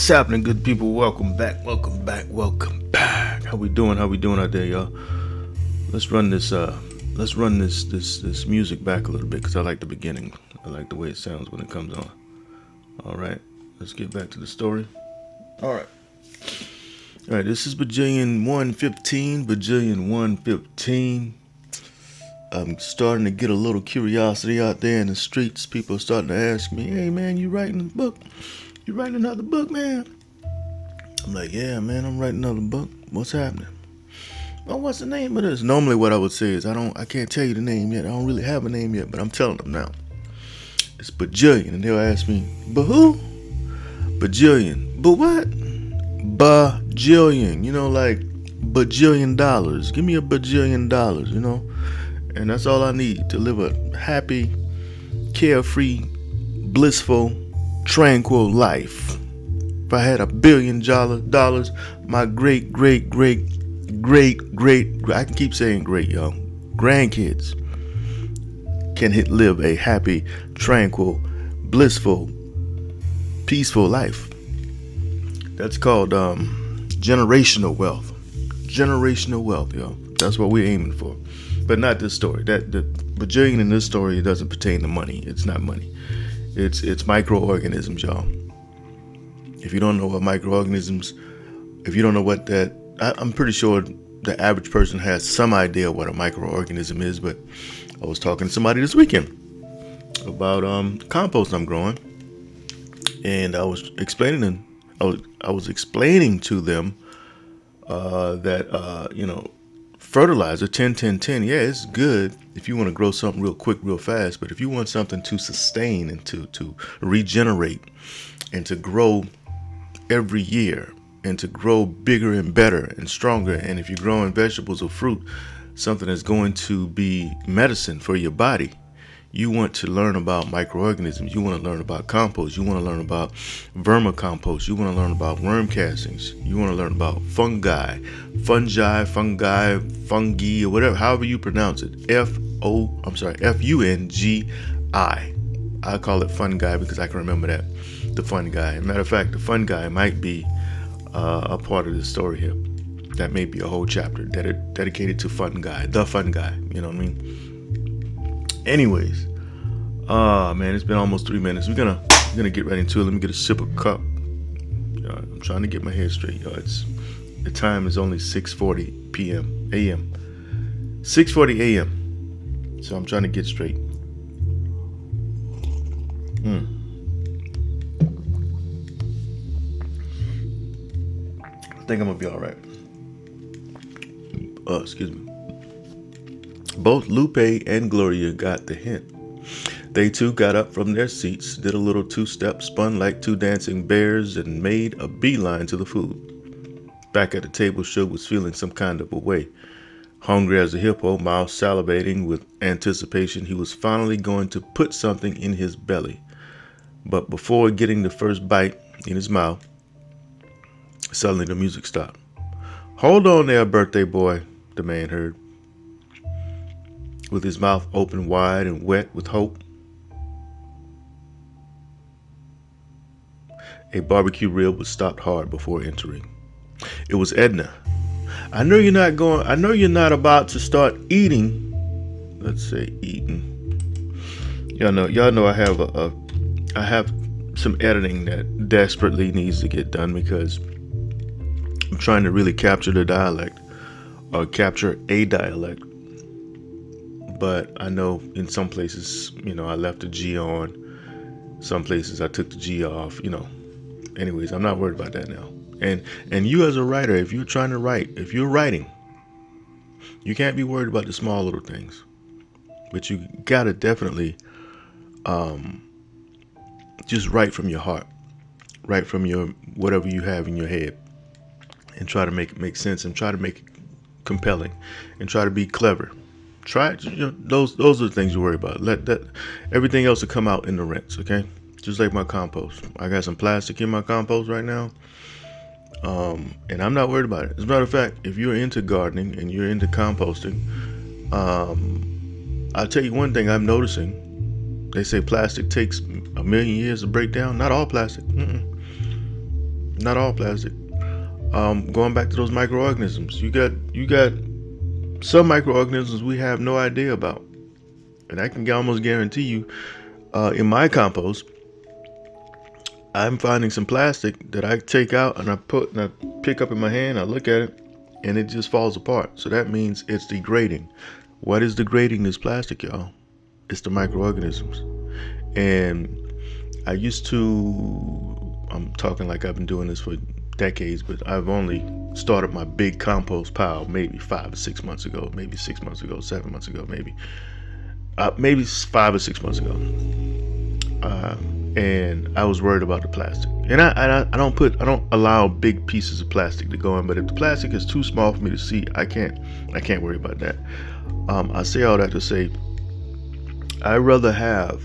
What's happening, good people? Welcome back, welcome back, welcome back. How we doing? How we doing out there, y'all? Let's run this music back a little bit because I like the beginning. I like the way it sounds when it comes on. All right, let's get back to the story. All right, this is Bajillion 115. Bajillion 115. I'm starting to get a little curiosity out there in the streets. People are starting to ask me, "Hey, man, you writing a book? You writing another book, man?" I'm like, "Yeah, man, I'm writing another book. What's happening?" "Well, what's the name of this?" Normally what I would say is, I can't tell you the name yet. I don't really have a name yet, but I'm telling them now. It's Bajillion. And they'll ask me, "But who?" Bajillion. "But what?" Bajillion. Like $1,000,000,000. Give me $1,000,000,000, And that's all I need to live a happy, carefree, blissful, tranquil life. If I had $1,000,000,000, my great, I can keep saying great, y'all, grandkids can live a happy, tranquil, blissful, peaceful life. That's called generational wealth. Generational wealth, y'all. That's what we're aiming for. But not this story. The Bajillion in this story doesn't pertain to money. It's not money. It's microorganisms, y'all. If you don't know what microorganisms, if you don't know what that, I'm pretty sure the average person has some idea what a microorganism is. But I was talking to somebody this weekend about compost I'm growing, and I was explaining to them that fertilizer 10-10-10, yeah, it's good if you want to grow something real quick, real fast. But if you want something to sustain and to regenerate and to grow every year and to grow bigger and better and stronger, and if you're growing vegetables or fruit, something that's going to be medicine for your body, you want to learn about microorganisms. You want to learn about compost. You want to learn about vermicompost. You want to learn about worm castings. You want to learn about fungi, or whatever, however you pronounce it. Fungi. I call it fungi because I can remember that. The fungi. Matter of fact, the fungi might be a part of the story here. That may be a whole chapter dedicated to fungi. The fungi. You know what I mean? Anyways, man, it's been almost 3 minutes. We're gonna get right into it. Let me get a sip of cup. I'm trying to get my head straight, y'all. The time is only 6:40 a.m. 6:40 a.m. So I'm trying to get straight. I think I'm gonna be all right. Excuse me. Both Lupe and Gloria got the hint. They too got up from their seats, did a little two-step, spun like two dancing bears, and made a beeline to the food. Back at the table, Suge was feeling some kind of a way. Hungry as a hippo, mouth salivating with anticipation, he was finally going to put something in his belly. But before getting the first bite in his mouth, suddenly the music stopped. "Hold on there, birthday boy," the man heard, with his mouth open wide and wet with hope. A barbecue rib was stopped hard before entering. It was Edna. I know you're not about to start eating." Let's say eating. Y'all know I have some editing that desperately needs to get done because I'm trying to really capture the dialect or capture a dialect. But I know in some places, I left the G on. Some places I took the G off, Anyways, I'm not worried about that now. And you as a writer, if you're trying to write, if you're writing, you can't be worried about the small little things. But you gotta definitely just write from your heart. Write from your whatever you have in your head. And try to make it make sense and try to make it compelling and try to be clever. Try it. Those are the things you worry about. Let that everything else will come out in the rinse, okay? Just like my compost. I got some plastic in my compost right now. And I'm not worried about it. As a matter of fact, if you're into gardening and you're into composting, I'll tell you one thing I'm noticing. They say plastic takes 1,000,000 years to break down. Not all plastic. Not all plastic. Going back to those microorganisms, you got some microorganisms we have no idea about, and I can almost guarantee you, in my compost, I'm finding some plastic that I take out and I pick up in my hand. I look at it, and it just falls apart. So that means it's degrading. What is degrading this plastic, y'all? It's the microorganisms. And I used to, I'm talking like I've been doing this for decades, but I've only started my big compost pile maybe 5 or 6 months ago, maybe 6 months ago, 7 months ago, maybe 5 or 6 months ago. And I was worried about the plastic. And I don't allow big pieces of plastic to go in. But if the plastic is too small for me to see, I can't worry about that. I say all that to say, I'd rather have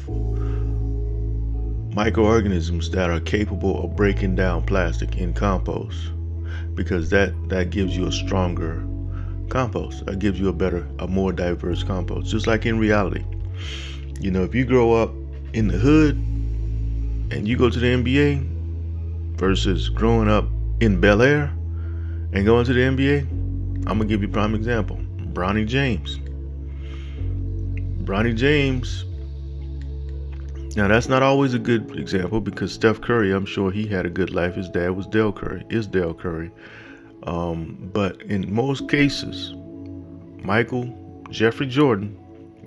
microorganisms that are capable of breaking down plastic in compost, because that gives you a stronger compost. That gives you a more diverse compost. Just like in reality, if you grow up in the hood and you go to the NBA versus growing up in Bel Air and going to the NBA, I'm gonna give you a prime example. Bronny James. Now that's not always a good example, because Steph Curry, I'm sure he had a good life. His dad was Dale Curry. But in most cases, Michael Jeffrey Jordan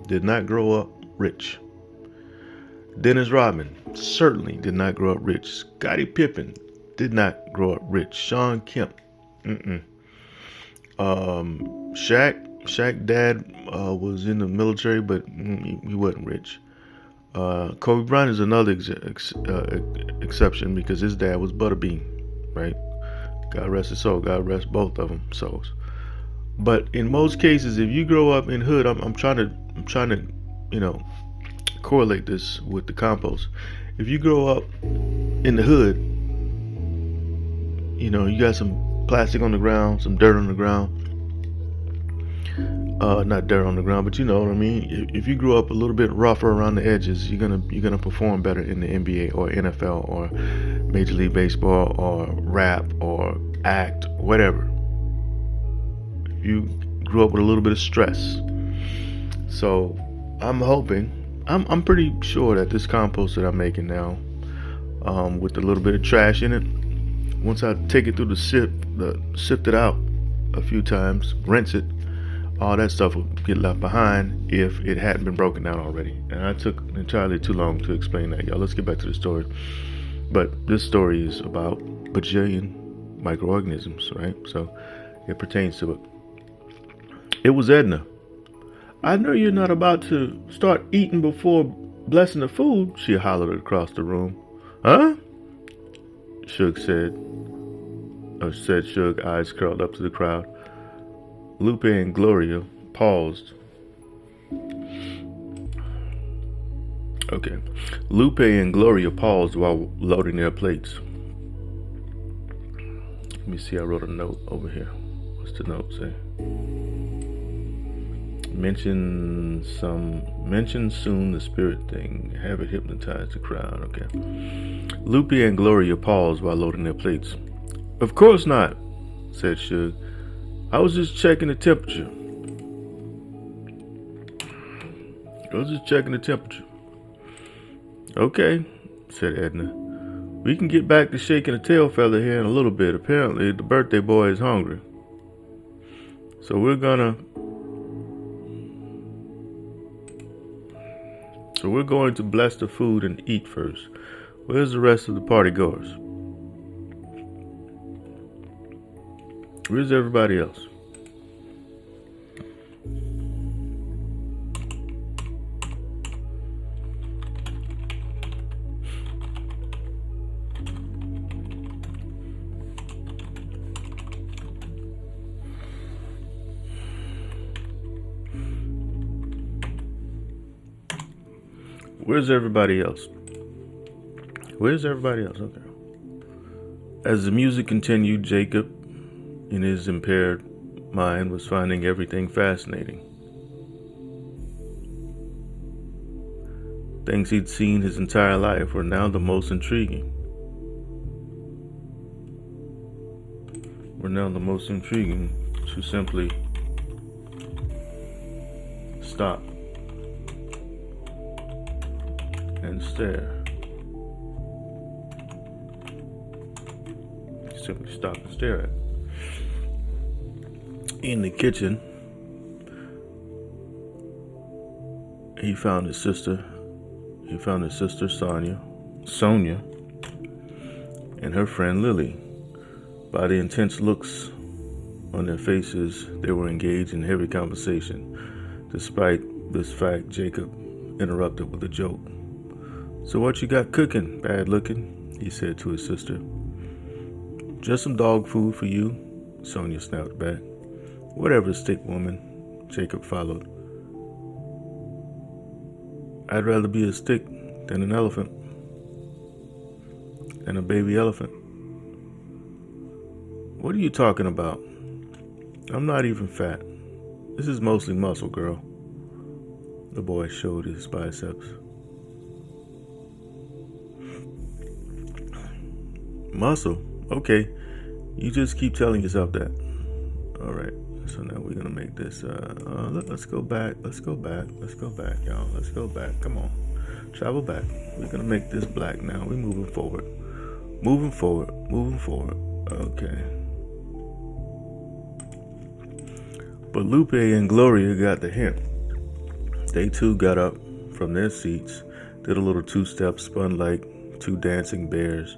did not grow up rich. Dennis Rodman certainly did not grow up rich. Scottie Pippen did not grow up rich. Sean Kemp, Shaq dad was in the military, but he wasn't rich. Kobe Bryant is another exception, because his dad was Butterbean, right? God rest his soul. God rest both of them souls. But in most cases, if you grow up in hood, I'm trying to, correlate this with the compost. If you grow up in the hood, you got some plastic on the ground, some dirt on the ground. Not dirt on the ground, but you know what I mean. If you grew up a little bit rougher around the edges, you're gonna perform better in the NBA or NFL or Major League Baseball or rap or act, whatever. If you grew up with a little bit of stress. So I'm pretty sure that this compost that I'm making now, with a little bit of trash in it, once I take it through the sift it out a few times, rinse it, all that stuff will get left behind if it hadn't been broken down already. And I took entirely too long to explain that, y'all. Let's get back to the story. But this story is about bajillion microorganisms, right? So it pertains to it. It was Edna. I know you're not about to start eating before blessing the food, she hollered across the room. Huh? Suge said Suge, eyes curled up to the crowd. Lupe and Gloria paused. Okay. Lupe and Gloria paused while loading their plates. Let me see, I wrote a note over here. What's the note say? Mention soon the spirit thing. Have it hypnotize the crowd. Okay. Lupe and Gloria paused while loading their plates. Of course not, said Suge. I was just checking the temperature. Okay, said Edna. We can get back to shaking a tail feather here in a little bit. Apparently, the birthday boy is hungry. So we're going to bless the food and eat first. Where's the rest of the party goers? Where's everybody else? Where's everybody else? Okay. As the music continued, Jacob, in his impaired mind, was finding everything fascinating. Things he'd seen his entire life were now the most intriguing. were now the most intriguing to simply stop and stare. Simply stop and stare at. In the kitchen, he found his sister. He found his sister Sonia, and her friend Lily. By the intense looks on their faces, they were engaged in heavy conversation. Despite this fact, Jacob interrupted with a joke. "So what you got cooking, bad looking?" he said to his sister. "Just some dog food for you," Sonia snapped back. "Whatever, stick woman," Jacob followed. "I'd rather be a stick than an elephant, than a baby elephant." "What are you talking about? I'm not even fat. This is mostly muscle, girl." The boy showed his biceps. "Muscle? Okay. You just keep telling yourself that." All right. So now we're going to make this, let's go back, y'all. Let's go back. Come on. Travel back. We're going to make this black now. We're moving forward. Okay. But Lupe and Gloria got the hint. They too got up from their seats, did a little two-step, spun like two dancing bears,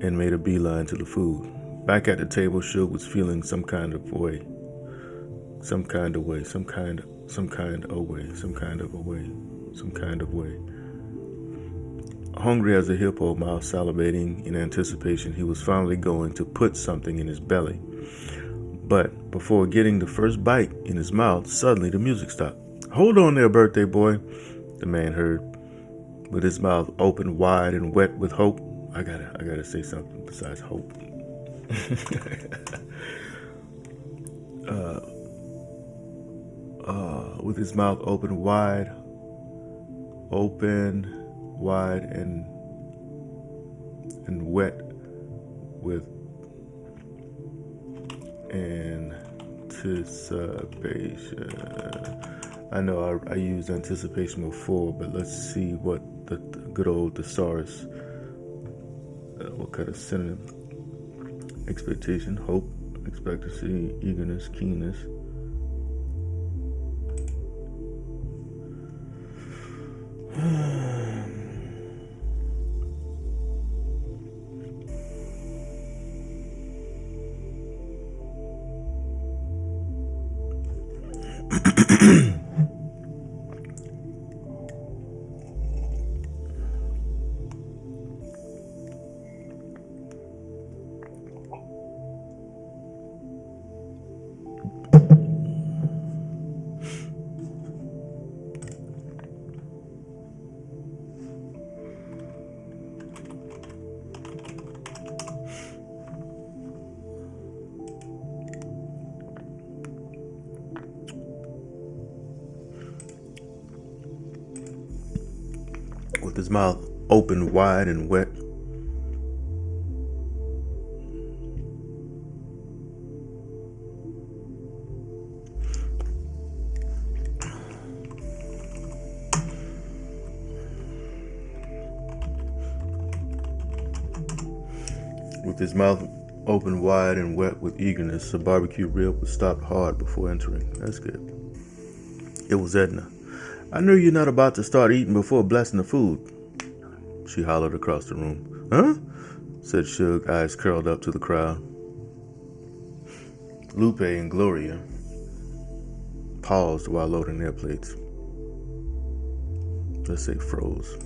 and made a beeline to the food. Back at the table, Suge was feeling some kind of way. Hungry as a hippo, mouth salivating in anticipation, he was finally going to put something in his belly. But before getting the first bite in his mouth, suddenly the music stopped. "Hold on there, birthday boy," the man heard, with his mouth open wide and wet with hope. I gotta say something besides hope. With his mouth open wide and wet with anticipation. I know I used anticipation before, but let's see what the good old thesaurus, what kind of synonym? Expectation, hope, expectancy, eagerness, keenness. With his mouth open wide and wet. With his mouth open wide and wet with eagerness, the barbecue rib was stopped hard before entering. That's good. It was Edna. "I know you're not about to start eating before blessing the food," she hollered across the room. "Huh?" said Suge, eyes curled up to the crowd. Lupe and Gloria paused while loading their plates. Let's say froze.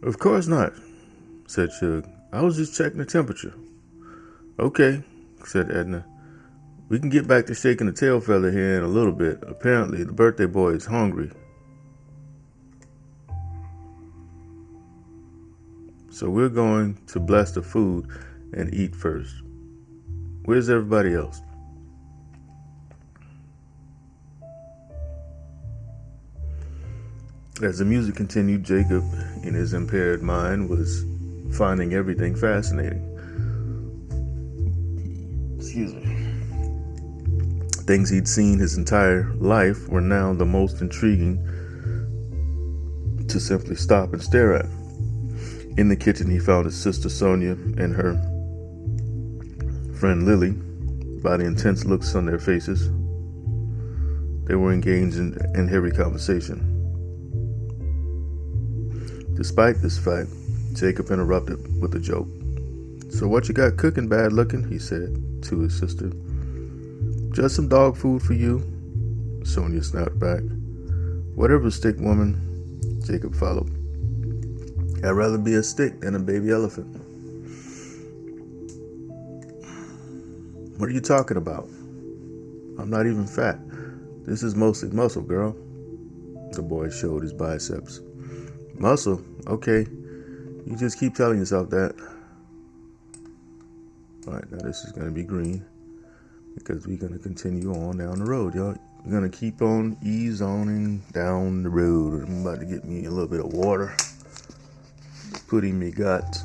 "Of course not," said Suge. "I was just checking the temperature." "Okay," said Edna. "We can get back to shaking the tail feather here in a little bit. Apparently, the birthday boy is hungry. So we're going to bless the food and eat first. Where's everybody else?" As the music continued, Jacob, in his impaired mind, was finding everything fascinating. Excuse me. Things he'd seen his entire life were now the most intriguing to simply stop and stare at. In the kitchen, he found his sister Sonia and her friend Lily. By the intense looks on their faces, they were engaged in heavy conversation. Despite this fact, Jacob interrupted with a joke. "So what you got cooking, bad looking?" he said to his sister. "Just some dog food for you," Sonia snapped back. "Whatever, stick woman," Jacob followed. "I'd rather be a stick than a baby elephant." "What are you talking about? I'm not even fat. This is mostly muscle, girl." The boy showed his biceps. "Muscle? Okay. You just keep telling yourself that." Alright, now this is going to be green because we're going to continue on down the road, y'all. We're going to keep on ease-oning down the road. I'm about to get me a little bit of water. Put in me gut.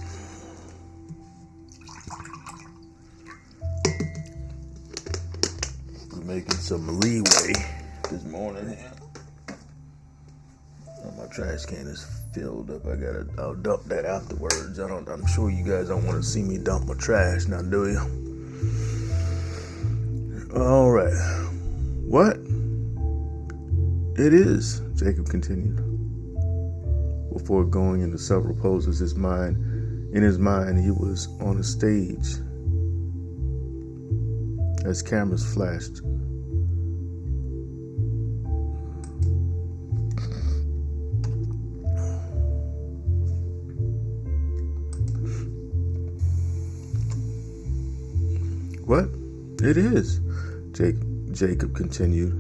Making some leeway this morning here. Oh, my trash can is filled up. I'll dump that afterwards. I'm sure you guys don't want to see me dump my trash now, do you? All right. What? It is, Jacob continued. Before going into several poses, in his mind, he was on a stage as cameras flashed. What? It is, Jacob continued.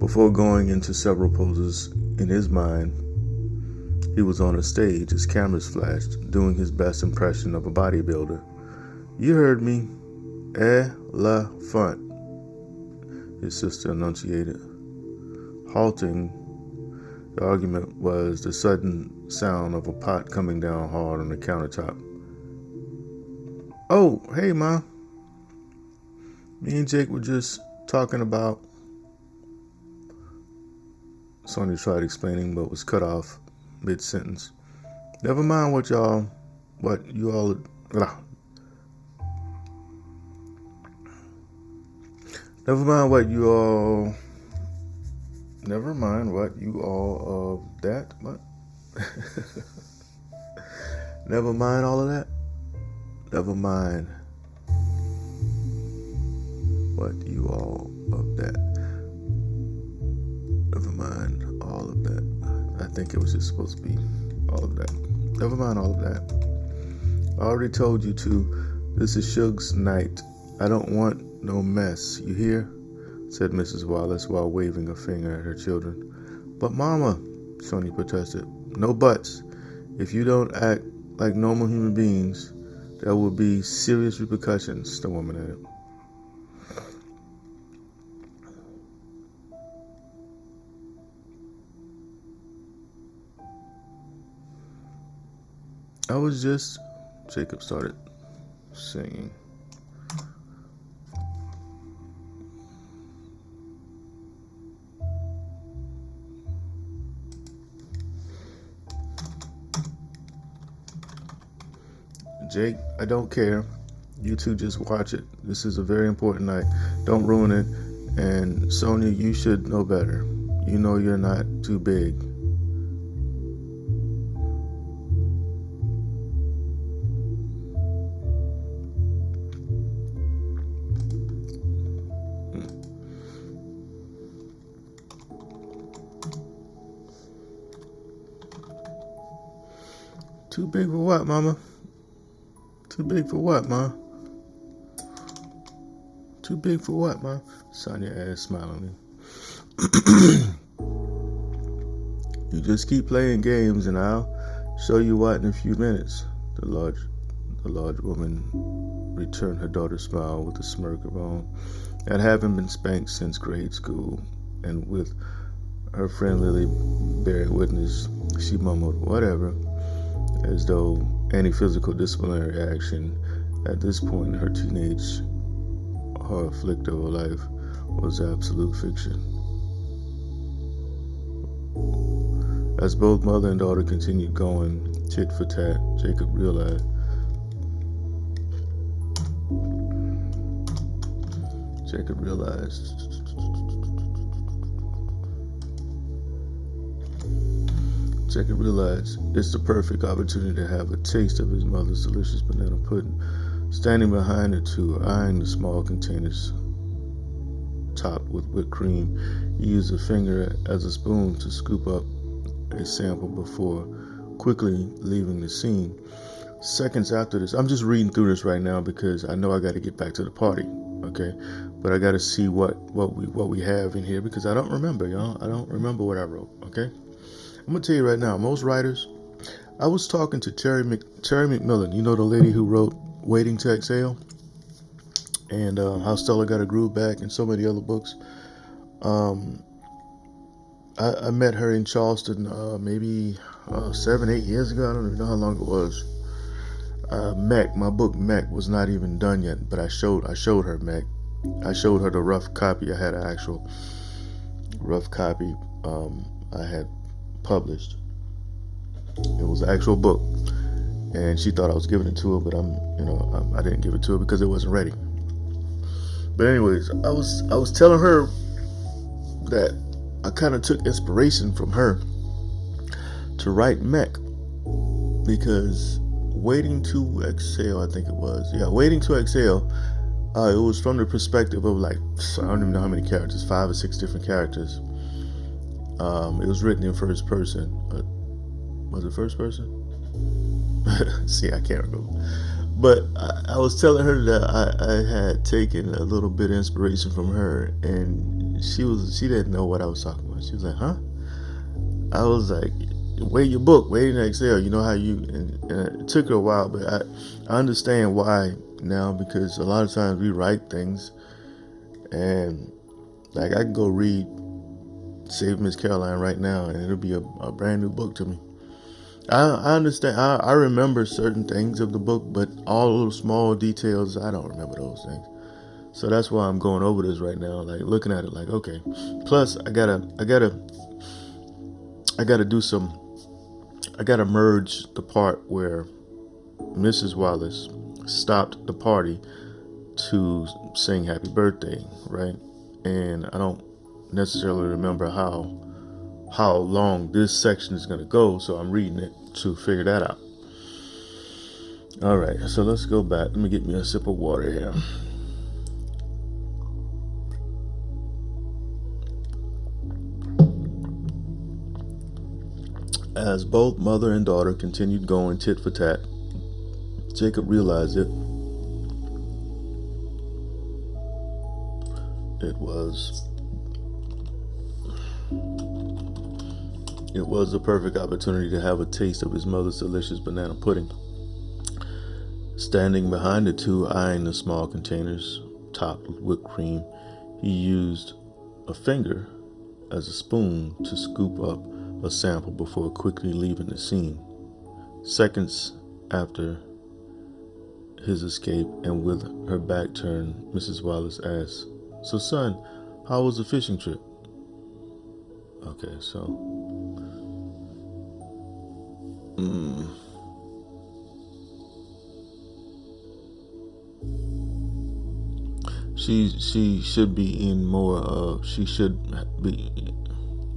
Before going into several poses, in his mind, he was on a stage as cameras flashed, doing his best impression of a bodybuilder. "You heard me. Elephant," his sister enunciated. Halting the argument was the sudden sound of a pot coming down hard on the countertop. "Oh, hey, Ma. Me and Jake were just talking about..." Sonia tried explaining, but was cut off mid-sentence. Never mind what you all... Never mind what you all of that. What? Never mind all of that. Never mind what you all of that. Never mind all of that. I think it was just supposed to be all of that. Never mind all of that. I already told you to. This is Suge's night. I don't want no mess. You hear? Said Mrs. Wallace while waving a finger at her children. But Mama, Sonia protested. No buts. If you don't act like normal human beings, there will be serious repercussions, the woman added. I was just... Jacob started singing. Jake, I don't care. You two just watch it. This is a very important night. Don't ruin it. And Sonia, you should know better. You know you're not too big. Too big for what, Mama? Too big for what, Ma? Too big for what, Ma? Sonia asked smilingly. You just keep playing games and I'll show you what in a few minutes. The large woman returned her daughter's smile with a smirk of her own. I haven't been spanked since grade school, and with Her friend Lily bearing witness, she mumbled, "Whatever," as though any physical disciplinary action at this point in her teenage horror-afflicted life was absolute fiction. As both mother and daughter continued going tit for tat, Jacob realized it's the perfect opportunity to have a taste of his mother's delicious banana pudding. Standing behind the two, eyeing the small containers topped with whipped cream, he used a finger as a spoon to scoop up a sample before quickly leaving the scene. Seconds after this, I'm just reading through this right now because I know I got to get back to the party, okay? But I got to see what we have in here because I don't remember, y'all. I don't remember what I wrote, okay? I'm gonna tell you right now, most writers. I was talking to Terry McMillan, you know, the lady who wrote Waiting to Exhale and How Stella Got a Groove Back and so many other books. I met her in Charleston maybe 7-8 years ago. I don't even know how long it was. My book Mech was not even done yet, but I showed her Mech. I showed her the rough copy. I had an actual rough copy I had published. It was an actual book, and she thought I was giving it to her, but I didn't give it to her because it wasn't ready. But anyways, I was telling her that I kind of took inspiration from her to write Mech because Waiting to Exhale, I think it was. Yeah, Waiting to Exhale. It was from the perspective of I don't even know how many characters, 5 or 6 different characters. It was written in first person. Was it first person? See, I can't remember. But I was telling her that I had taken a little bit of inspiration from her, and she didn't know what I was talking about. She was like, "Huh?" I was like, your book, Waiting to Exhale. You know how and it took her a while, but I understand why now because a lot of times we write things, and I can go read Save Miss Caroline right now, and it'll be a brand new book to me. I understand. I remember certain things of the book, but all those small details, I don't remember those things. So that's why I'm going over this right now, looking at it okay. Plus, I gotta merge the part where Mrs. Wallace stopped the party to sing Happy Birthday, right? And I don't necessarily remember how long this section is going to go, so I'm reading it to figure that out. All right, so let's go back. Let me get me a sip of water here. As both mother and daughter continued going tit for tat, Jacob realized it was the perfect opportunity to have a taste of his mother's delicious banana pudding. Standing behind the two, eyeing the small containers topped with whipped cream, he used a finger as a spoon to scoop up a sample before quickly leaving the scene. Seconds after his escape and with her back turned, Mrs. Wallace asked, "So son, how was the fishing trip?" Okay, so she should be in more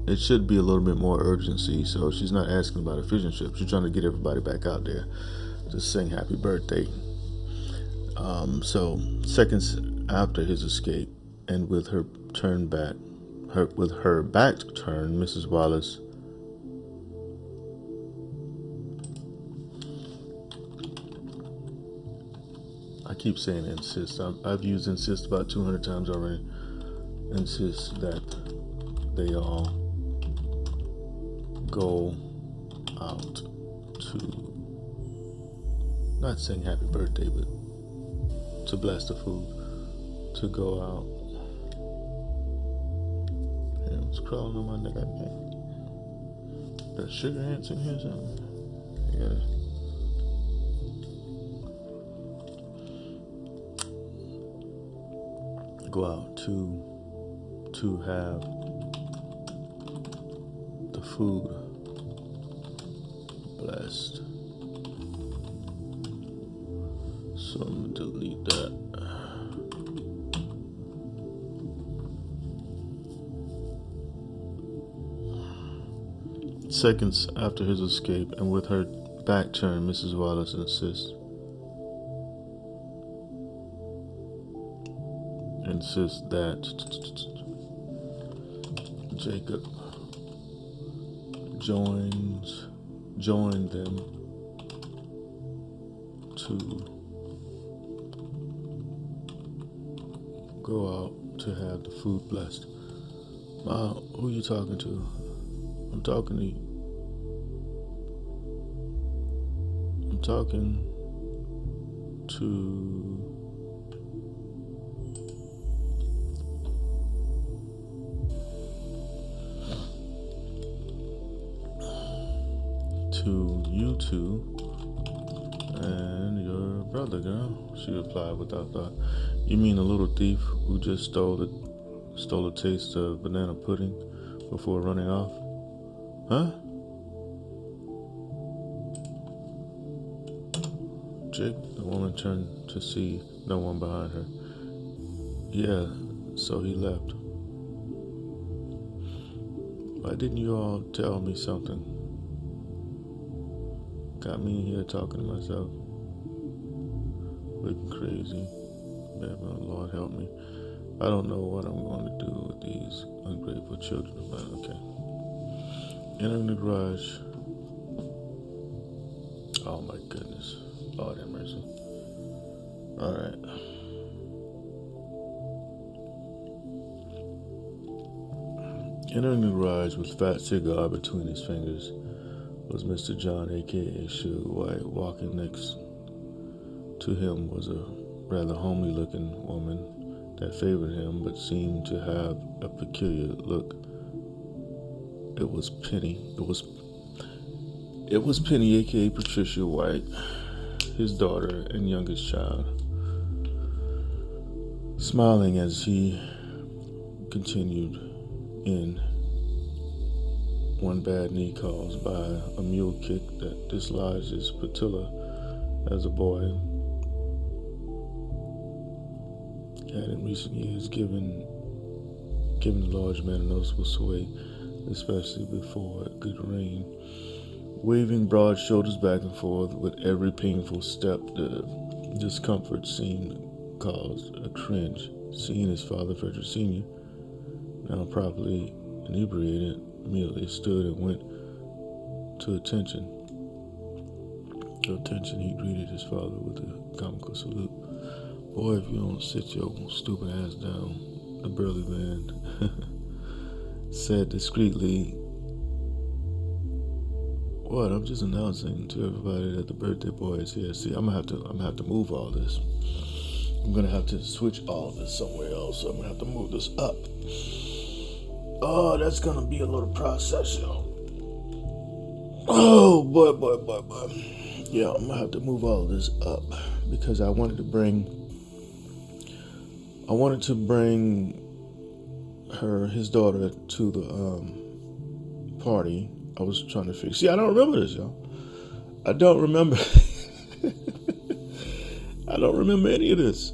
it should be a little bit more urgency, so she's not asking about a fishing trip. She's trying to get everybody back out there to sing Happy Birthday. So seconds after his escape and with her back turned, Mrs. Wallace I keep saying insist. I've used insist about 200 times already. Insist that they all go out to not sing Happy Birthday, but to bless the food, to go out and It's crawling on my neck. I think. There's sugar ants in here or something. Yeah. Go out to have the food blessed. So I'm gonna delete that. Seconds after his escape, and with her back turned, Mrs. Wallace insists that Jacob join them to go out to have the food blessed. Ma, who you talking to? I'm talking to you. I'm talking to you two and your brother, girl, she replied without thought. You mean the little thief who just stole a taste of banana pudding before running off? Huh? Jake, the woman turned to see no one behind her. Yeah, so he left. Why didn't you all tell me something? Got me in here talking to myself. Looking crazy. Man, Lord help me. I don't know what I'm going to do with these ungrateful children of mine. Okay. Entering the garage. Oh my goodness. Lord have mercy. Alright. Entering the garage with fat cigar between his fingers was Mr. John, a.k.a. Suge White. Walking next to him was a rather homely-looking woman that favored him but seemed to have a peculiar look. It was Penny, a.k.a. Patricia White, his daughter and youngest child. Smiling as he continued in, one bad knee caused by a mule kick that dislodged his patella as a boy had in recent years given the large man a noticeable sway, especially before it could rain. Waving broad shoulders back and forth with every painful step, the discomfort seemed caused a cringe. Seeing his father, Frederick Sr., now properly inebriated, immediately stood and went to attention. He greeted his father with a comical salute. Boy, if you don't sit your stupid ass down, the burly man said discreetly. What? I'm just announcing to everybody that the birthday boy is here. See, I'm gonna have to move all this. I'm gonna have to switch all of this somewhere else. So I'm gonna have to move this up. Oh, that's gonna be a little process, y'all. Oh boy. Yeah, I'm gonna have to move all of this up because I wanted to bring his daughter to the party. I was trying to fix. See, I don't remember this, y'all. I don't remember. I don't remember any of this.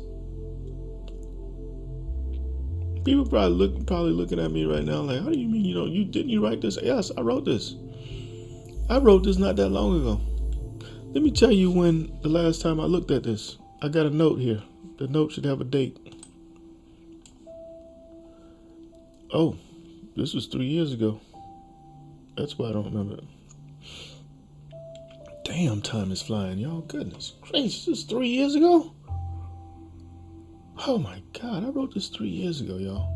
People probably looking at me right now like, how do you mean you didn't write this? Yes, I wrote this. I wrote this not that long ago. Let me tell you when the last time I looked at this. I got a note here. The note should have a date. Oh, this was 3 years ago. That's why I don't remember it. Damn, time is flying, y'all. Goodness gracious, this is 3 years ago? Oh my God, I wrote this 3 years ago, y'all.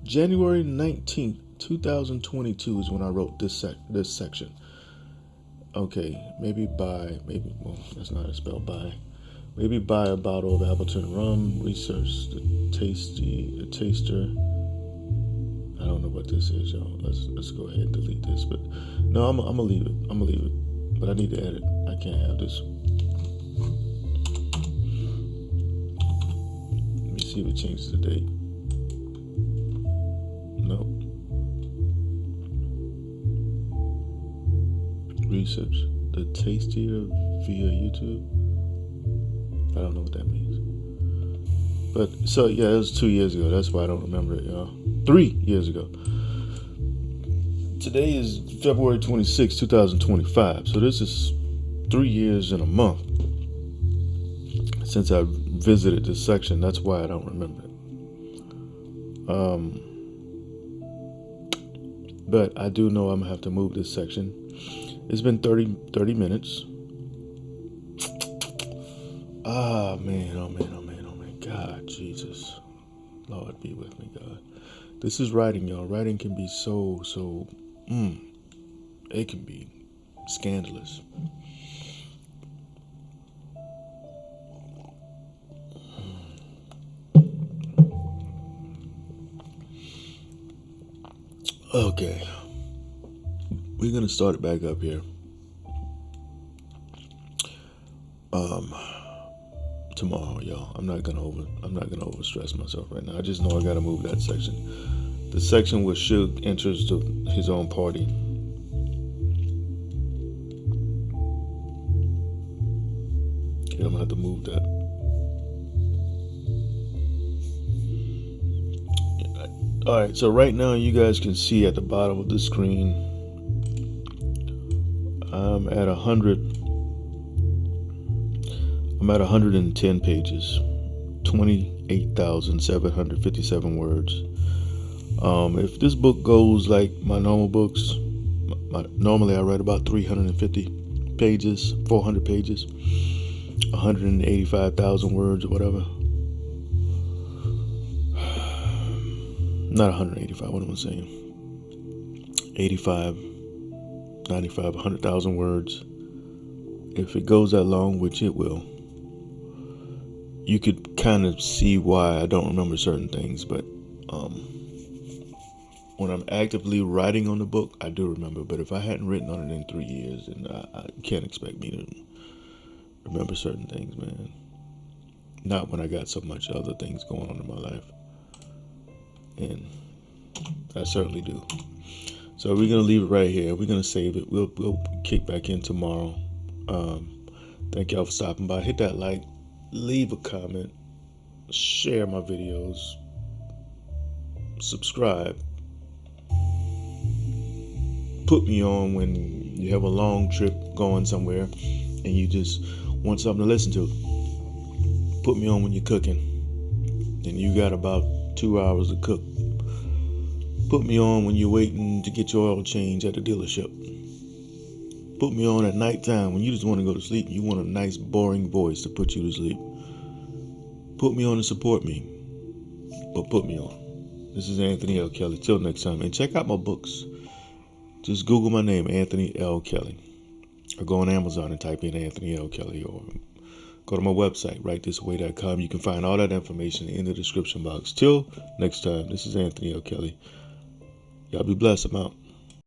January 19th, 2022 is when I wrote this section. Okay, well, that's not how to spell by. Maybe buy a bottle of Appleton rum, research the taster, I don't know what this is, y'all. Let's go ahead and delete this. But no, I'm gonna leave it. I'm gonna leave it. But I need to edit. I can't have this. Let me see if it changes the date. Nope. Research the tastier via YouTube. I don't know what that means. But so yeah, it was 2 years ago. That's why I don't remember it, y'all. 3 years ago. Today is February 26, 2025. So this is 3 years and a month since I visited this section. That's why I don't remember it. But I do know I'm gonna have to move this section. It's been 30 minutes. Ah, man, oh man, oh man, oh man. God, Jesus. Lord, be with me, God. This is writing, y'all. Writing can be so, it can be scandalous. Okay. We're gonna start it back up here. Tomorrow, y'all. I'm not gonna overstress myself right now. I just know I gotta move that section. The section where Suge enters his own party. Yeah, I'm gonna have to move that. Alright, so right now you guys can see at the bottom of the screen I'm at 110 pages, 28,757 words. If this book goes like my normal books, normally I write about 350 pages, 400 pages, 185,000 words or whatever. Not 185, what am I saying? 85, 95, 100,000 words. If it goes that long, which it will, you could kind of see why I don't remember certain things. But when I'm actively writing on the book, I do remember. But if I hadn't written on it in 3 years, then I can't expect me to remember certain things, man. Not when I got so much other things going on in my life. And I certainly do. So we're gonna leave it right here. We're gonna save it. We'll kick back in tomorrow. Thank y'all for stopping by. Hit that like, leave a comment, share my videos, subscribe. Put me on when you have a long trip going somewhere and you just want something to listen to. Put me on when you're cooking and you got about 2 hours to cook. Put me on when you're waiting to get your oil change at the dealership. Put me on at nighttime when you just want to go to sleep and you want a nice boring voice to put you to sleep. Put me on to support me. But put me on. This is Anthony L. Kelly. Till next time. And check out my books. Just Google my name, Anthony L. Kelly. Or go on Amazon and type in Anthony L. Kelly. Or go to my website, writedisway.com. You can find all that information in the description box. Till next time, this is Anthony L. Kelly. Y'all be blessed. I'm out.